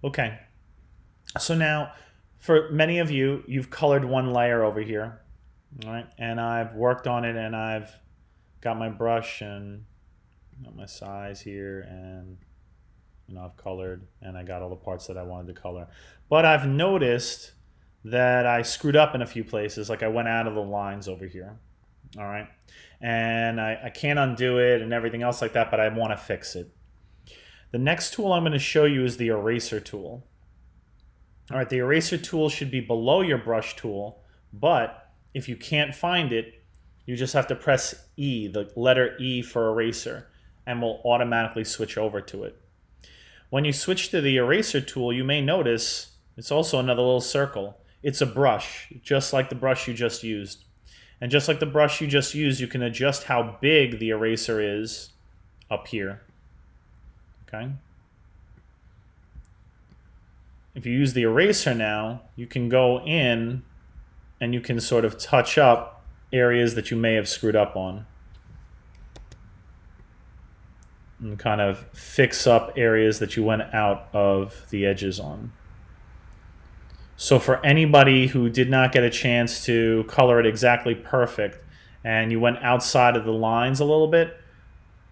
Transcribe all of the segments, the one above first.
Okay, so now for many of you, you've colored one layer over here, all right? And I've worked on it and I've got my brush and got my size here and I've colored and I got all the parts that I wanted to color. But I've noticed that I screwed up in a few places, like I went out of the lines over here, all right? And I can't undo it and everything else like that, but I want to fix it. The next tool I'm going to show you is the eraser tool. All right, the eraser tool should be below your brush tool, but if you can't find it, you just have to press E, the letter E for eraser, and we'll automatically switch over to it. When you switch to the eraser tool, you may notice it's also another little circle. It's a brush, just like the brush you just used. And just like the brush you just used, you can adjust how big the eraser is up here. Okay? If you use the eraser now, you can go in and you can sort of touch up areas that you may have screwed up on. And kind of fix up areas that you went out of the edges on. So for anybody who did not get a chance to color it exactly perfect and you went outside of the lines a little bit,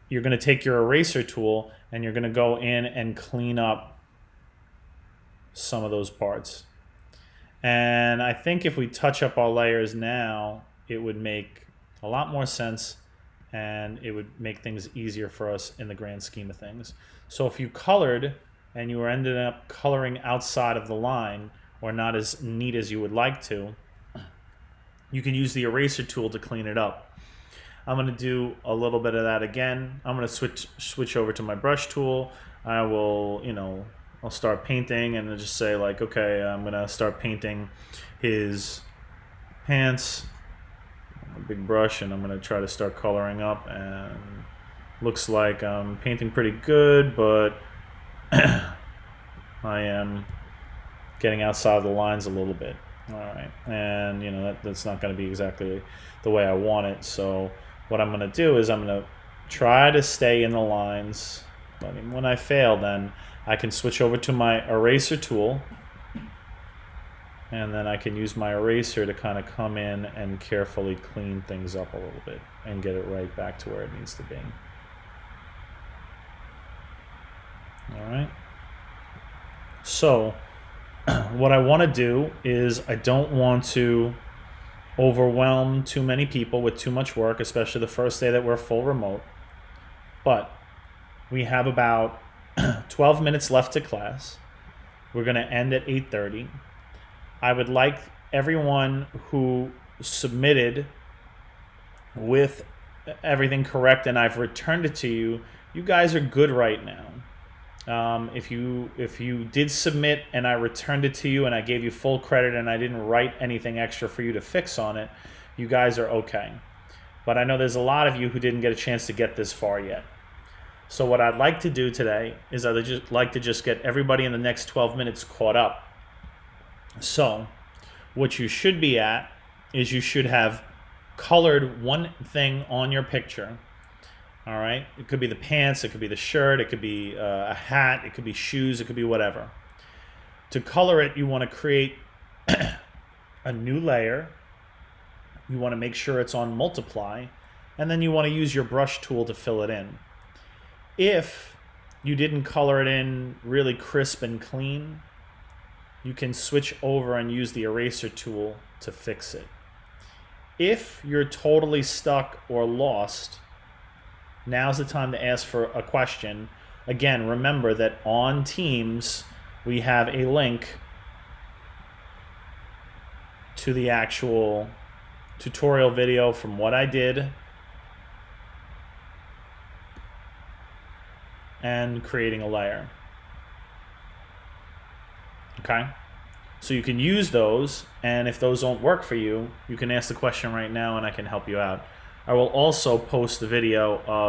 you're going to take your eraser tool and you're going to go in and clean up some of those parts. And I think if we touch up our layers now, it would make a lot more sense and it would make things easier for us in the grand scheme of things. So if you colored and you were ended up coloring outside of the line or not as neat as you would like to, you can use the eraser tool to clean it up. I'm going to do a little bit of that again. I'm going to switch over to my brush tool. I will, I'll start painting and I'll just say like, okay, I'm going to start painting his pants. A big brush, and I'm going to try to start coloring up, and looks like I'm painting pretty good, but I am getting outside the lines a little bit. All right, and that's not going to be exactly the way I want it. So what I'm going to do is I'm going to try to stay in the lines, but when I fail, then I can switch over to my eraser tool, and then I can use my eraser to kind of come in and carefully clean things up a little bit and get it right back to where it needs to be. All right. So what I want to do is I don't want to overwhelm too many people with too much work, especially the first day that we're full remote. But we have about 12 minutes left to class. We're going to end at 8:30. I would like everyone who submitted with everything correct and I've returned it to you, you guys are good right now. If you did submit and I returned it to you and I gave you full credit and I didn't write anything extra for you to fix on it, you guys are okay. But I know there's a lot of you who didn't get a chance to get this far yet. So what I'd like to do today is I'd just like to just get everybody in the next 12 minutes caught up. So what you should be at is you should have colored one thing on your picture. All right, it could be the pants, it could be the shirt, it could be a hat, it could be shoes, it could be whatever. To color it, you want to create a new layer. You want to make sure it's on multiply, and then you want to use your brush tool to fill it in. If you didn't color it in really crisp and clean, you can switch over and use the eraser tool to fix it. If you're totally stuck or lost, now's the time to ask for a question. Again, remember that on Teams, we have a link to the actual tutorial video from what I did and creating a layer. Okay? So you can use those, and if those don't work for you, you can ask the question right now and I can help you out. I will also post the video of